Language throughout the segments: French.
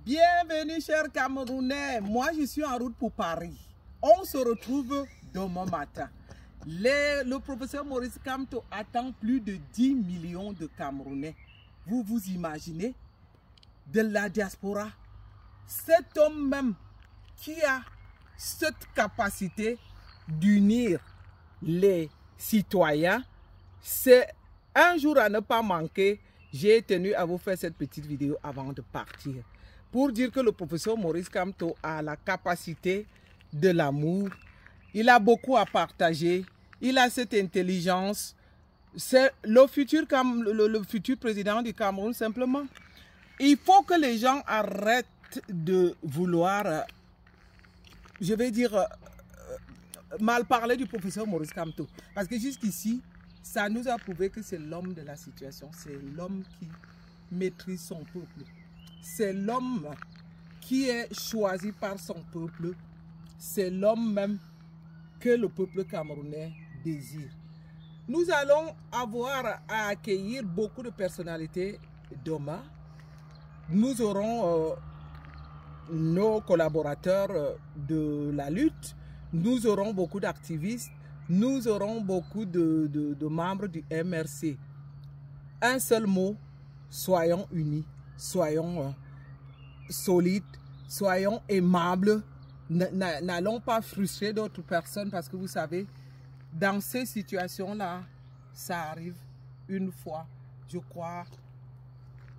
Bienvenue chers Camerounais, moi je suis en route pour Paris. On se retrouve demain matin. Le professeur Maurice Kamto attend plus de 10 millions de Camerounais. Vous vous imaginez? De la diaspora. Cet homme même qui a cette capacité d'unir les citoyens, c'est un jour à ne pas manquer. J'ai tenu à vous faire cette petite vidéo avant de partir. Pour dire que le professeur Maurice Kamto a la capacité de l'amour. Il a beaucoup à partager. Il a cette intelligence. C'est le futur président du Cameroun simplement. Il faut que les gens arrêtent de vouloir, je vais dire, mal parler du professeur Maurice Kamto. Parce que jusqu'ici, ça nous a prouvé que c'est l'homme de la situation. C'est l'homme qui maîtrise son peuple. C'est l'homme qui est choisi par son peuple. C'est l'homme même que le peuple camerounais désire. Nous allons avoir à accueillir beaucoup de personnalités demain. Nous aurons nos collaborateurs de la lutte. Nous aurons beaucoup d'activistes. Nous aurons beaucoup de membres du MRC. Un seul mot, soyons unis, soyons solides, soyons aimables. N'allons pas frustrer d'autres personnes parce que vous savez, dans ces situations-là, ça arrive une fois, je crois,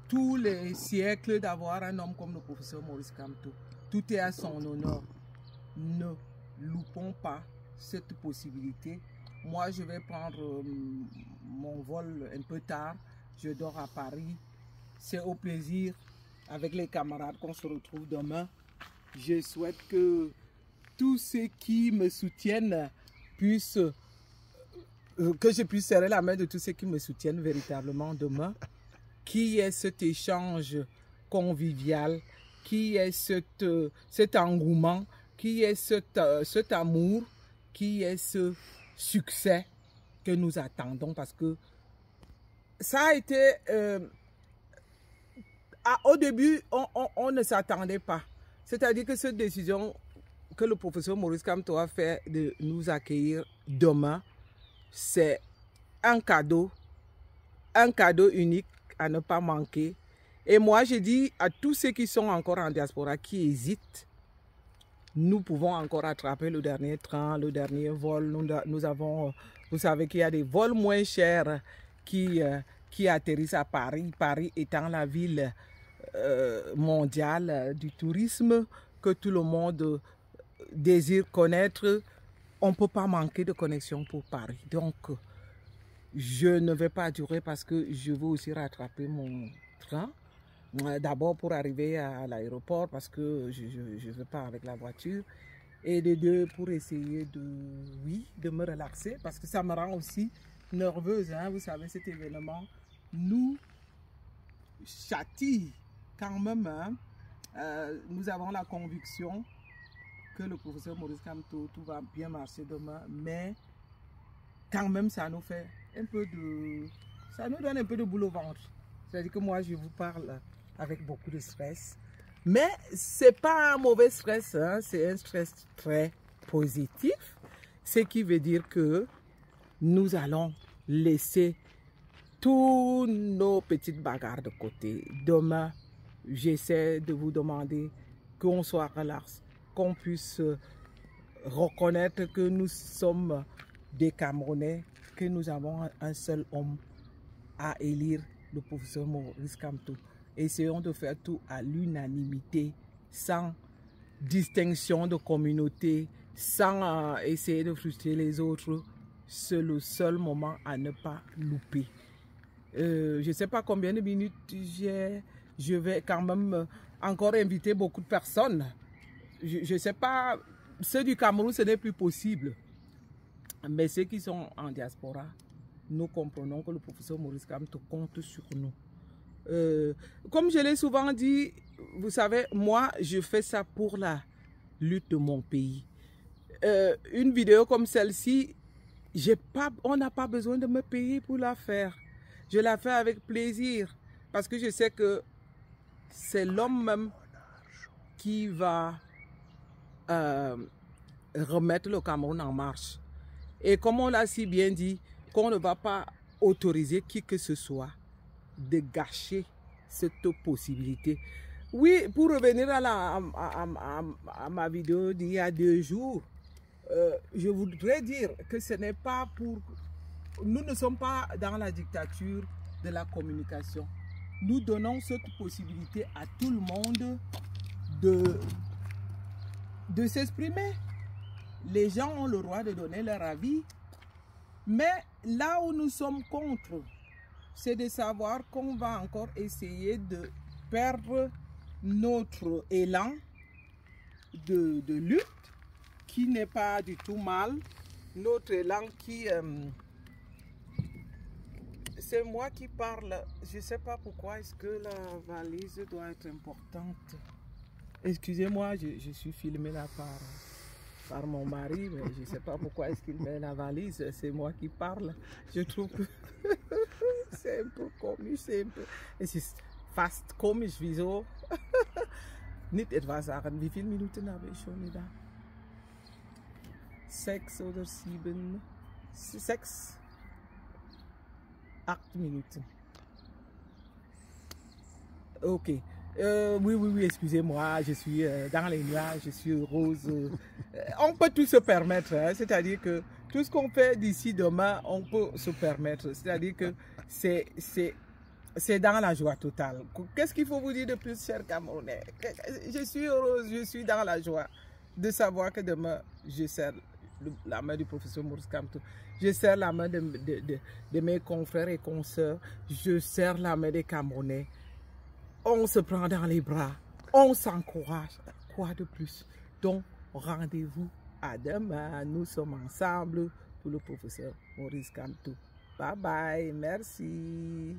tous les siècles d'avoir un homme comme le professeur Maurice Kamto. Tout est à son honneur. Ne loupons pas cette possibilité. Moi, je vais prendre mon vol un peu tard. Je dors à Paris. C'est au plaisir avec les camarades qu'on se retrouve demain. Je souhaite que tous ceux qui me soutiennent puissent, que je puisse serrer la main de tous ceux qui me soutiennent véritablement demain. Qui est cet échange convivial, qui est cet engouement, qui est cet amour, qui est ce succès que nous attendons, parce que ça a été, au début, on ne s'attendait pas. C'est-à-dire que cette décision que le professeur Maurice Kamto a fait de nous accueillir demain, c'est un cadeau unique à ne pas manquer. Et moi, je dis à tous ceux qui sont encore en diaspora, qui hésitent, nous pouvons encore attraper le dernier train, le dernier vol. Nous avons, vous savez qu'il y a des vols moins chers qui atterrissent à Paris. Paris étant la ville mondiale du tourisme que tout le monde désire connaître. On ne peut pas manquer de connexion pour Paris. Donc, je ne vais pas durer parce que je veux aussi rattraper mon train. D'abord pour arriver à l'aéroport parce que je ne vais pas avec la voiture. Et de deux, pour essayer de me relaxer parce que ça me rend aussi nerveuse. Hein. Vous savez, cet événement nous châtie quand même. Hein. Nous avons la conviction que le professeur Maurice Kamto, tout va bien marcher demain. Mais quand même, ça nous fait un peu de... ça nous donne un peu de boule au ventre. C'est-à-dire que moi, je vous parle avec beaucoup de stress. Mais ce n'est pas un mauvais stress, hein? C'est un stress très positif. Ce qui veut dire que nous allons laisser tous nos petites bagarres de côté. Demain, j'essaie de vous demander qu'on soit relax, qu'on puisse reconnaître que nous sommes des Camerounais, que nous avons un seul homme à élire, le professeur Maurice Kamto. Essayons de faire tout à l'unanimité, sans distinction de communauté, sans essayer de frustrer les autres. C'est le seul moment à ne pas louper. Je ne sais pas combien de minutes j'ai. Je vais quand même encore inviter beaucoup de personnes. Je ne sais pas, ceux du Cameroun, ce n'est plus possible. Mais ceux qui sont en diaspora, nous comprenons que le professeur Maurice Kamto compte sur nous. Comme je l'ai souvent dit, vous savez, moi, je fais ça pour la lutte de mon pays. Une vidéo comme celle-ci, on n'a pas besoin de me payer pour la faire. Je la fais avec plaisir parce que je sais que c'est l'homme même qui va remettre le Cameroun en marche. Et comme on l'a si bien dit, qu'on ne va pas autoriser qui que ce soit de gâcher cette possibilité. Oui, pour revenir à ma vidéo d'il y a 2 jours, je voudrais dire que ce n'est pas pour... Nous ne sommes pas dans la dictature de la communication. Nous donnons cette possibilité à tout le monde de s'exprimer. Les gens ont le droit de donner leur avis. Mais là où nous sommes contre, c'est de savoir qu'on va encore essayer de perdre notre élan de lutte, qui n'est pas du tout mal. Notre élan qui... c'est moi qui parle. Je ne sais pas pourquoi est-ce que la valise doit être importante. Excusez-moi, je suis filmé là par mon mari, mais je ne sais pas pourquoi est-ce qu'il met la valise. C'est moi qui parle. Je trouve que c'est un peu komisch. Es ist fast komisch. Wieso? Nicht etwas sagen. Wie viele Minuten habe ich schon da? 6 oder 7? 6? 8 minutes. Ok. Oui, excusez-moi, je suis dans les nuages, je suis heureuse. On peut tout se permettre, hein, c'est-à-dire que tout ce qu'on fait d'ici demain, on peut se permettre. C'est-à-dire que c'est dans la joie totale. Qu'est-ce qu'il faut vous dire de plus, cher Camerounais? Je suis heureuse, je suis dans la joie de savoir que demain, je serre la main du professeur Maurice Kamto. Je serre la main de mes confrères et consoeurs. Je serre la main des Camerounais. On se prend dans les bras. On s'encourage. Quoi de plus? Donc, rendez-vous à demain. Nous sommes ensemble pour le professeur Maurice Kamto. Bye bye. Merci.